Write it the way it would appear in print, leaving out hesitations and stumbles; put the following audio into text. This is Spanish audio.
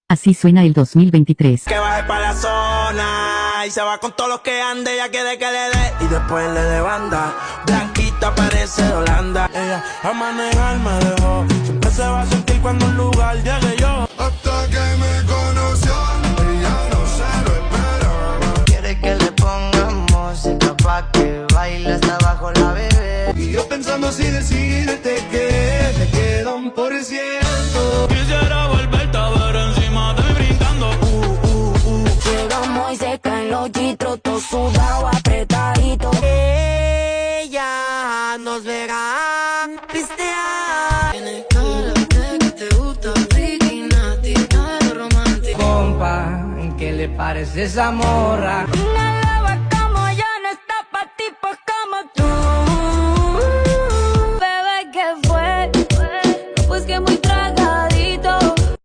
Así suena el 2023. Que baje pa' la zona y se va con todos los que ande, ya quiere que le dé y después le dé banda. Blanquita parece de Holanda. Ella a manejar me dejó. Siempre se va a sentir cuando un lugar llegue yo. Hasta que me conoció, ella no se lo esperaba. Quiere que le pongamos música pa' que baile hasta abajo la bebé. Y yo pensando si decirte que te queda 1%. Quisiera volverte a ver encima de mí brincando. Llegamos y se caen los chitros, todo sudado, apretadito. Ella nos verá pistear. Tiene cara de que te gusta freaky, nati, nada romántico. Compa, ¿qué le parece esa morra? Una